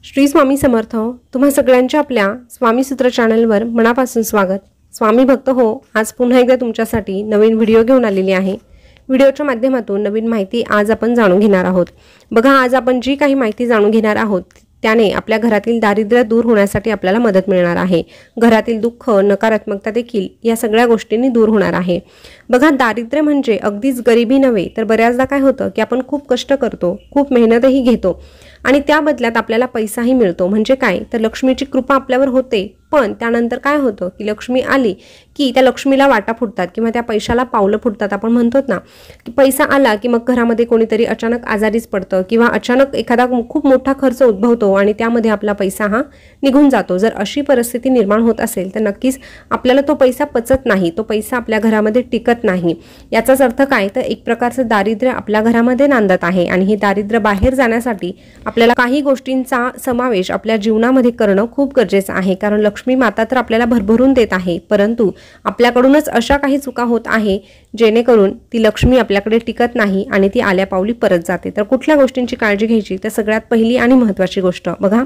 श्री स्वामी समर्थ. तुम्हा सगळ्यांच्या आपल्या स्वामी सूत्र चॅनलवर मनापासून स्वागत. स्वामी भक्त हो, आज पुन्हा एकदा तुमच्यासाठी नवीन व्हिडिओ घेऊन आलेली आहे. व्हिडिओच्या माध्यमातून नवीन माहिती आज आपण जाणून घेणार आहोत. बघा, आज आपण जी काही माहिती जाणून घेणार आहोत त्याने आपल्या घरातील दारिद्र्य दूर होण्यासाठी आपल्याला मदत मिळणार आहे. घरातील दुःख, नकारात्मकता देखील या सगळ्या गोष्टींनी दूर होणार आहे. बघा, दारिद्र्य म्हणजे अगदीच गरिबी नव्हे, तर बऱ्याचदा काय होतं की आपण खूप कष्ट करतो, खूप मेहनतही घेतो आणि त्या बदल्यात आपल्याला पैसाही मिळतो. म्हणजे काय, तर लक्ष्मीची कृपा आपल्यावर होते. पण त्यानंतर काय होतं की लक्ष्मी आली की त्या लक्ष्मीला वाटा फुटतात किंवा त्या पैशाला पावलं फुटतात. आपण म्हणतो ना की पैसा आला की मग घरामध्ये कोणीतरी अचानक आजारीच पडतं किंवा अचानक एखादा खूप मोठा खर्च उद्भवतो आणि त्यामध्ये आपला पैसा हा निघून जातो. जर अशी परिस्थिती निर्माण होत असेल तर नक्कीच आपल्याला तो पैसा पचत नाही, तो पैसा आपल्या घरामध्ये टिकत नाही. याचाच अर्थ काय, तर एक प्रकारचं दारिद्र्य आपल्या घरामध्ये नांदत आहे. आणि हे दारिद्र्य बाहेर जाण्यासाठी आपल्याला काही गोष्टींचा समावेश आपल्या जीवनामध्ये करणं खूप गरजेचं आहे. कारण लक्ष्मी माता तर आपल्याला भरभरून देत आहे, परंतु आपल्याकडूनच अशा काही चुका होत आहे जेणेकरून ती लक्ष्मी आपल्याकडे टिकत नाही आणि ती आल्यापावली परत जाते. तर कुठल्या गोष्टींची काळजी घ्यायची, तर सगळ्यात पहिली आणि महत्त्वाची गोष्ट बघा,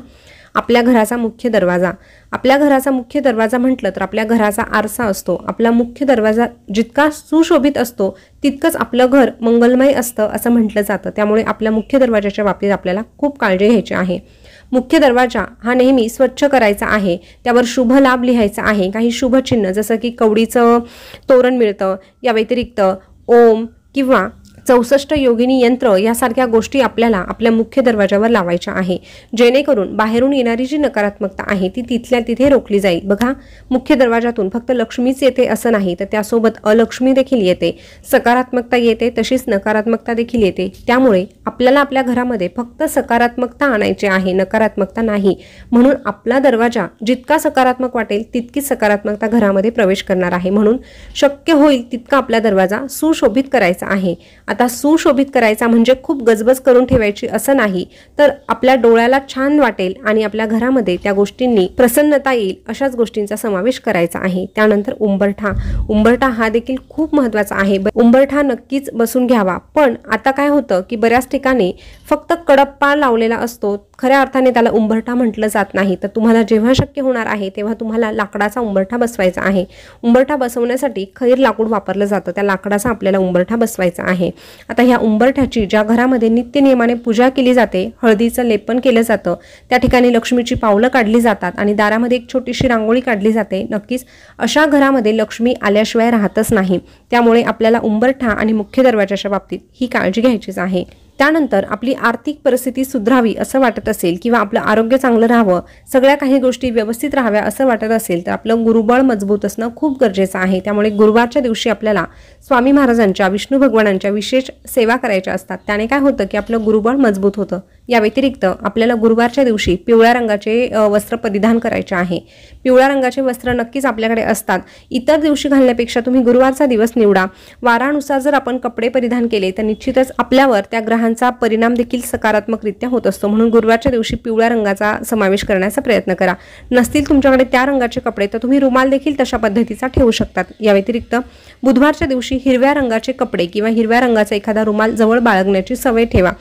आपल्या घराचा मुख्य दरवाजा. आपल्या घराचा मुख्य दरवाजा म्हटलं तर आपल्या घराचा आरसा असतो. आपला मुख्य दरवाजा जितका सुशोभित असतो तितकंच आपलं घर मंगलमय असतं असं म्हटलं जातं. त्यामुळे आपल्या मुख्य दरवाजाच्या बाबतीत आपल्याला खूप काळजी घ्यायची आहे. मुख्य दरवाजा हा नेहमी स्वच्छ करायचा आहे, त्यावर शुभ लाभ लिहायचा आहे. काही शुभ चिन्ह जसं की कवडीचं तोरण मिळतं, या व्यतिरिक्त ओम किंवा 64 योगिनी यंत्र यासारख्या गोष्टी आपल्याला आपल्या मुख्य दरवाजावर लावायच्या आहे, जेणेकरून बाहेरून येणारी जी नकारात्मकता आहे ती तिथल्या तिथे रोखली जाईल. बघा, मुख्य दरवाजातून फक्त लक्ष्मीच येते असं नाही, तर त्यासोबत अलक्ष्मी देखील येते, सकारात्मकता येते, तशीच नकारात्मकता देखील येते. त्यामुळे आपल्याला आपल्या घरामध्ये फक्त सकारात्मकता आणायची आहे, नकारात्मकता नाही. म्हणून आपला दरवाजा जितका सकारात्मक वाटेल तितकीच सकारात्मकता घरामध्ये प्रवेश करणार आहे. म्हणून शक्य होईल तितका आपला दरवाजा सुशोभित करायचा आहे. आता सुशोभित करायचा म्हणजे खूप गजबज करून ठेवायची असं नाही, तर आपल्या डोळ्याला छान वाटेल आणि आपल्या घरामध्ये त्या गोष्टींनी प्रसन्नता येईल अशाच गोष्टींचा समावेश करायचा आहे. त्यानंतर उंबरठा. उंबरठा हा देखील खूप महत्त्वाचा आहे. उंबरठा नक्कीच बसून घ्यावा. पण आता काय होतं की बऱ्याच ठिकाणी फक्त कडप्पा लावलेला असतो, खऱ्या अर्थाने त्याला उंबरठा म्हटलं जात नाही. तर तुम्हाला जेव्हा शक्य होणार आहे तेव्हा तुम्हाला लाकडाचा उंबरठा बसवायचा आहे. उंबरठा बसवण्यासाठी खैर लाकूड वापरलं जातं, त्या लाकडाचा आपल्याला उंबरठा बसवायचा आहे. आता ह्या उंबरठ्याची ज्या घरामध्ये नित्यनियमाने पूजा केली जाते, हळदीचं लेपन केलं जातं, त्या ठिकाणी लक्ष्मीची पावलं काढली जातात आणि दारामध्ये एक छोटीशी रांगोळी काढली जाते. नक्कीच अशा घरामध्ये लक्ष्मी आल्याशिवाय राहतच नाही. त्यामुळे आपल्याला उंबरठा आणि मुख्य दरवाजाच्या बाबतीत ही काळजी घ्यायचीच आहे. त्यानंतर आपली आर्थिक परिस्थिती सुधारावी असं वाटत असेल किंवा आपलं आरोग्य चांगलं राहावं, सगळ्या काही गोष्टी व्यवस्थित राहाव्या असं वाटत असेल तर आपलं गुरुबळ मजबूत असणं खूप गरजेचं आहे. त्यामुळे गुरुवारच्या दिवशी आपल्याला स्वामी महाराजांच्या, विष्णू भगवानांच्या विशेष सेवा करायच्या असतात. त्याने काय होतं की आपलं गुरुबळ मजबूत होतं. या व्यतिरिक्त आपल्याला गुरुवारच्या दिवशी पिवळ्या रंगाचे वस्त्र परिधान करायचे आहे. पिवळ्या रंगाचे वस्त्र नक्कीच आपल्याकडे असतात. इतर दिवशी घालण्यापेक्षा तुम्ही गुरुवारचा दिवस निवडा. वारानुसार जर आपण कपडे परिधान केले तर निश्चितच आपल्यावर त्या ग्रहांचा परिणाम देखील सकारात्मकरित्या होत असतो. म्हणून गुरुवारच्या दिवशी पिवळ्या रंगाचा समावेश करण्याचा प्रयत्न करा. नसतील तुमच्याकडे त्या रंगाचे कपडे तर तुम्ही रुमाल देखील तशा पद्धतीचा ठेवू शकतात. या व्यतिरिक्त बुधवारच्या दिवशी हिरव्या रंगाचे कपडे किंवा हिरव्या रंगाचा एखादा रुमाल जवळ बाळगण्याची सवय ठेवा,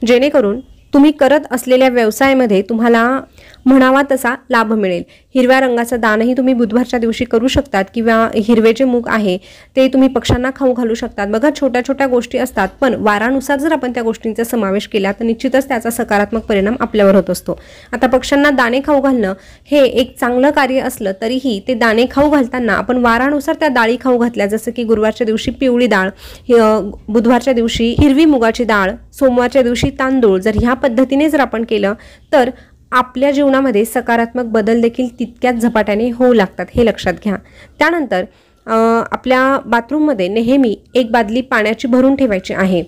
जेणेकरून तुम्ही करत असलेल्या व्यवसायामध्ये तुम्हाला म्हणावा तसा लाभ मिळेल. हिरव्या रंगाचं दानही तुम्ही बुधवारच्या दिवशी करू शकतात किंवा हिरवे जे मूग आहे ते तुम्ही पक्ष्यांना खाऊ घालू शकतात. बघा, छोट्या छोट्या गोष्टी असतात, पण वारानुसार जर आपण त्या गोष्टींचा समावेश केला तर निश्चितच त्याचा सकारात्मक परिणाम आपल्यावर होत असतो. आता पक्ष्यांना दाणे खाऊ घालणं हे एक चांगलं कार्य असलं तरीही ते दाणे खाऊ घालताना आपण वारानुसार त्या डाळी खाऊ घातल्या, जसं की गुरुवारच्या दिवशी पिवळी डाळ, बुधवारच्या दिवशी हिरवी मुगाची डाळ, सोमवारच्या दिवशी तांदूळ, जर ह्या पद्धतीने जर आपण केलं तर आपल्या जीवनामध्ये सकारात्मक बदल देखील तितक्याच झपाट्याने होऊ लागतात, हे लक्षात घ्या. त्यानंतर आपल्या बाथरूममध्ये नेहमी एक बादली पाण्याची भरून ठेवायची आहे.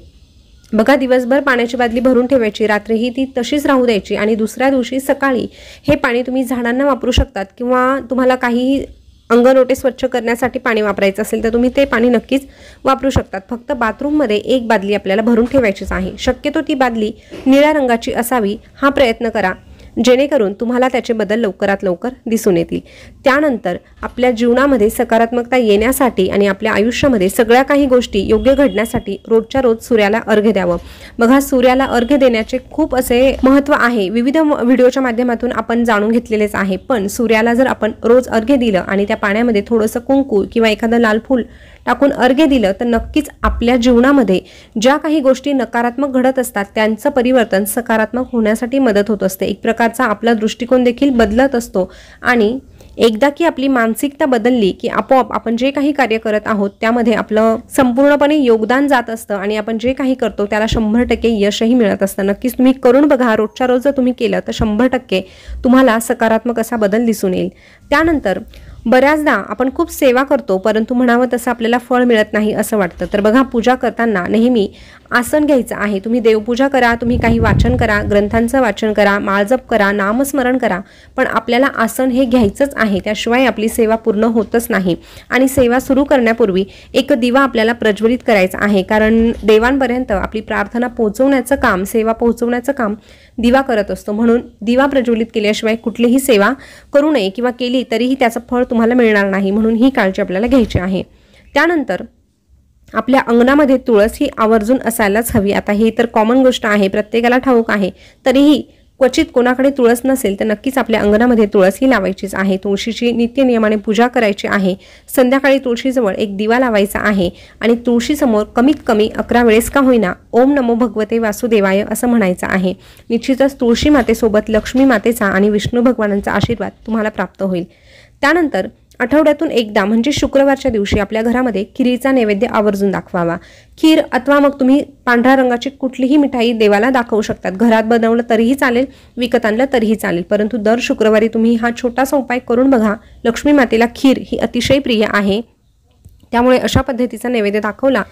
बघा, दिवसभर पाण्याची बादली भरून ठेवायची, रात्रीही ती तशीच राहू द्यायची आणि दुसऱ्या दिवशी सकाळी हे पाणी तुम्ही झाडांना वापरू शकतात किंवा तुम्हाला काही अंगणोटे स्वच्छ करण्यासाठी पाणी वापरायचं असेल तर तुम्ही ते पाणी नक्कीच वापरू शकतात. फक्त बाथरूममध्ये एक बादली आपल्याला भरून ठेवायचीच आहे. शक्यतो ती बादली निळ्या रंगाची असावी हा प्रयत्न करा. जेणेकरून तुम्हाला त्याचे बदल लवकरात लवकर दिसून येतील। त्यानंतर आपल्या जीवनामध्ये सकारात्मकता येण्यासाठी आणि आपल्या आयुष्यामध्ये सगळ्या काही गोष्टी योग्य घडण्यासाठी रोजच्या रोज सूर्याला अर्घ्य द्यावं। बघा, सूर्याला अर्घ्य देण्याचे खूप असे महत्त्व आहे, विविध व्हिडिओच्या माध्यमातून आपण जाणून घेतलेलेच आहे। पण सूर्याला जर आपण रोज अर्घ्य दिलं आणि त्या पाण्यामध्ये थोडंसं कुंकू किंवा एखादं लाल फूल टाकून अर्घ्य दिलं तर नक्कीच आपल्या जीवनामध्ये ज्या काही गोष्टी नकारात्मक घडत असतात त्यांचं परिवर्तन सकारात्मक होण्यासाठी मदत होत असते। एक प्रकारचा आपला दृष्टिकोन देखील बदलत असतो आणि एकदा की आपली मानसिकता बदलली की आपोआप आपण जे काही कार्य करत आहोत त्यामध्ये आपलं संपूर्णपणे योगदान जात असतं आणि आपण जे काही करतो त्याला 100% यशही मिळत असतं। नक्कीच तुम्ही करून बघा, रोजच्या रोज जर तुम्ही केलं तर 100% तुम्हाला सकारात्मक असा बदल दिसून येईल। त्यानंतर बऱ्याचदा आपण खूप सेवा करतो परंतु म्हणावं तसं आपल्याला फळ मिळत नाही असं वाटतं। तर बघा, पूजा करताना नेहमी आसन घ्यायचं आहे। तुम्ही देवपूजा करा, तुम्ही काही वाचन करा, ग्रंथांचं वाचन करा, माळजप करा, नामस्मरण करा, पण आपल्याला आसन हे घ्यायचंच आहे, त्याशिवाय आपली सेवा पूर्ण होतच नाही। आणि सेवा सुरू करण्यापूर्वी एक दिवा आपल्याला प्रज्वलित करायचा आहे, कारण देवांपर्यंत आपली प्रार्थना पोहोचवण्याचं काम, सेवा पोहोचवण्याचं काम दिवा करत असतो। म्हणून दिवा प्रज्वलित केल्याशिवाय कुठलीही सेवा करू नये किंवा केली तरीही त्याचं फळ तुम्हाला मिळणार नाही, म्हणून ही काळजी आपल्याला घ्यायची आहे। त्यानंतर आपल्या अंगणामध्ये तुळस ही आवर्जून असायलाच हवी। आता ही तर कॉमन गोष्ट आहे, प्रत्येकाला ठाऊक आहे, तरीही क्वचित कोणाकडे तुळस नसेल तर नक्कीच आपल्या अंगणामध्ये तुळस ही लावायचीच आहे। तुळशीची नित्यनियमाने पूजा करायची आहे। संध्याकाळी तुळशीजवळ एक दिवा लावायचा आहे आणि तुळशीसमोर कमीत कमी 11 वेळेस का होईना ओम नमो भगवते वासुदेवाय असं म्हणायचं आहे। निश्चितच तुळशी मातेसोबत लक्ष्मी मातेचा आणि विष्णू भगवानांचा आशीर्वाद तुम्हाला प्राप्त होईल। त्यानंतर आठवड्यातून एकदा म्हणजे शुक्रवारच्या दिवशी आपल्या घरामध्ये खिरीचा नैवेद्य आवर्जून दाखवावा। खीर अथवा मग तुम्ही पांढऱ्या रंगाची कुठलीही मिठाई देवाला दाखवू शकतात, घरात बनवलं तरीही चालेल, विकत आणलं तरीही चालेल, परंतु दर शुक्रवारी तुम्ही हा छोटासा उपाय करून बघा। लक्ष्मी मातेला खीर ही अतिशय प्रिय आहे, त्यामुळे अशा पद्धतीचा नैवेद्य दाखवला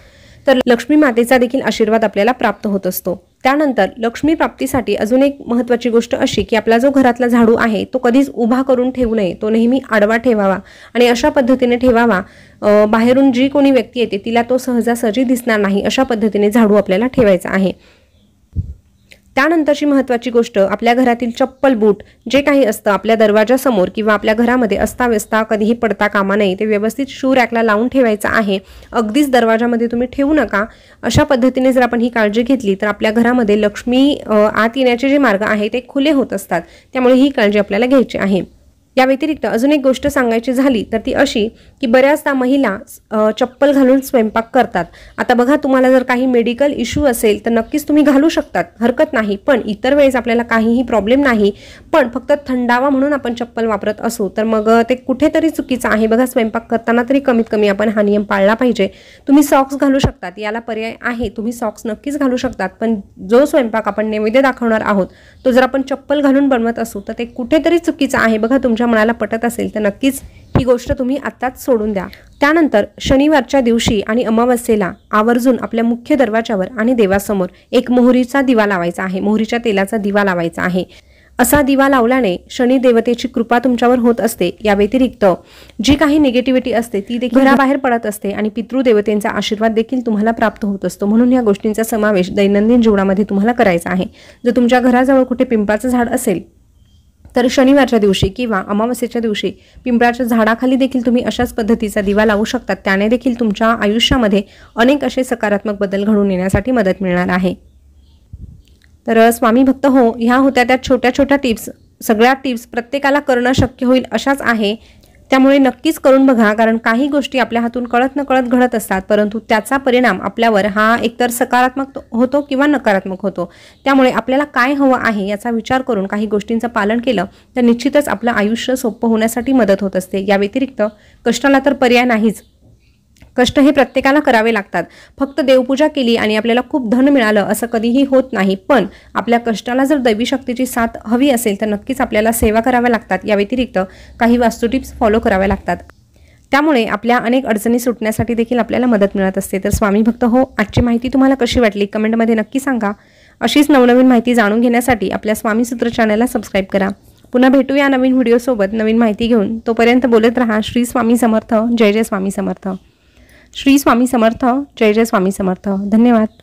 तर लक्ष्मी मातेचा देखील आशीर्वाद आपल्याला प्राप्त होत असतो। त्यानंतर लक्ष्मी प्राप्तीसाठी अजून एक महत्त्वाची गोष्ट अशी की आपला जो घरातला झाडू आहे तो कधीच उभा करून ठेवू नये, तो नेहमी आडवा ठेवावा आणि अशा पद्धतीने ठेवावा बाहेरून जी कोणी व्यक्ती येते तिला तो सहजासहजी दिसणार नाही, अशा पद्धतीने झाडू आपल्याला ठेवायचा आहे। त्यानंतरची महत्त्वाची गोष्ट, आपल्या घरातील चप्पल बूट जे काही असतं आपल्या दरवाजासमोर किंवा आपल्या घरामध्ये अस्ताव्यस्ता कधीही पडता कामा नये, ते व्यवस्थित शू रॅकला लावून ठेवायचं आहे। अगदीच दरवाजामध्ये तुम्ही ठेवू नका। अशा पद्धतीने जर आपण ही काळजी घेतली तर आपल्या घरामध्ये लक्ष्मी आत येण्याचे जे मार्ग आहे ते खुले होत असतात, त्यामुळे ही काळजी आपल्याला घ्यायची आहे। या व्यतिरिक्त अजून एक गोष्ट सांगायची झाली तर ती अशी की बऱ्याचदा महिला चप्पल घालून स्वयंपाक करतात। आता बघा, तुम्हाला जर काही मेडिकल इश्यू असेल तर नक्कीच तुम्ही घालू शकतात, हरकत नाही, पण इतर वेळेस आपल्याला काहीही प्रॉब्लेम नाही, पण फक्त थंडावा म्हणून आपण चप्पल वापरत असू तर मग ते कुठेतरी चुकीचं आहे। बघा, स्वयंपाक करताना तरी कमीत कमी आपण हा नियम पाळला पाहिजे। तुम्ही सॉक्स घालू शकतात, याला पर्याय आहे, तुम्ही सॉक्स नक्कीच घालू शकतात, पण जो स्वयंपाक आपण नैवेद्य दाखवणार आहोत तो जर आपण चप्पल घालून बनवत असू तर ते कुठेतरी चुकीचं आहे। बघा, तुमच्या मनाला पटत असेल तर नक्कीच ही गोष्ट तुम्ही आत्ताच सोडून द्या। त्यानंतर शनिवारच्या दिवशी आणि अमावस्येला आवर्जून आपल्या मुख्य दरवाजावर आणि देवासमोर एक मोहरीचा दिवा लावायचा आहे, मोहरीच्या तेलाचा दिवा लावायचा आहे। असा दिवा लावल्याने शनी देवतेची कृपा तुमच्यावर होत असते। या व्यतिरिक्त जी काही निगेटिव्हिटी असते ती देखील घराबाहेर पडत असते आणि पितृदेवतेंचा आशीर्वाद देखील तुम्हाला प्राप्त होत असतो। म्हणून या गोष्टींचा समावेश दैनंदिन जीवनामध्ये तुम्हाला करायचा आहे। जर तुमच्या घराजवळ कुठे पिंपळाचं झाड असेल तर शनिवारच्या दिवशी किंवा अमावस्येच्या दिवशी पिंपळाच्या झाडाखाली देखील तुम्ही अशाच पद्धतीचा दिवा लावू शकतात, त्याने देखील तुमच्या आयुष्यामध्ये अनेक असे सकारात्मक बदल घडून येण्यासाठी मदत मिळणार आहे। तर स्वामी भक्त हो, ह्या होत्या त्या छोट्या छोट्या टिप्स, सगळ्या टिप्स प्रत्येकाला करणं शक्य होईल अशाच आहे, त्यामुळे नक्कीच करून बघा। कारण काही गोष्टी आपल्या हातून कळत नकळत घडत असतात, परंतु त्याचा परिणाम आपल्यावर हा एकतर सकारात्मक होतो किंवा नकारात्मक होतो। त्यामुळे आपल्याला काय हवं आहे याचा विचार करून काही गोष्टींचं पालन केलं तर निश्चितच आपलं आयुष्य सोपं होण्यासाठी मदत होत असते। या व्यतिरिक्त कष्टाला तर पर्याय नाहीच, कष्ट हे प्रत्येकाला करावे लागतात। फक्त देवपूजा केली आणि आपल्याला खूप धन मिळालं असं कधीही होत नाही, पण आपल्या कष्टाला जर दैवी शक्तीची साथ हवी असेल तर नक्कीच आपल्याला सेवा कराव्या लागतात। या व्यतिरिक्त काही वास्तू टिप्स फॉलो कराव्या लागतात, त्यामुळे आपल्या अनेक अडचणी सुटण्यासाठी देखील आपल्याला मदत मिळत असते। तर स्वामी भक्त हो, आजची माहिती तुम्हाला कशी वाटली कमेंटमध्ये नक्की सांगा। अशीच नवनवीन माहिती जाणून घेण्यासाठी आपल्या स्वामी सूत्र चॅनलला सबस्क्राईब करा। पुन्हा भेटूया नवीन व्हिडिओसोबत नवीन माहिती घेऊन, तोपर्यंत बोलत रहा श्री स्वामी समर्थ, जय जय स्वामी समर्थ। श्री स्वामी समर्थ, जय जय स्वामी समर्थ। धन्यवाद।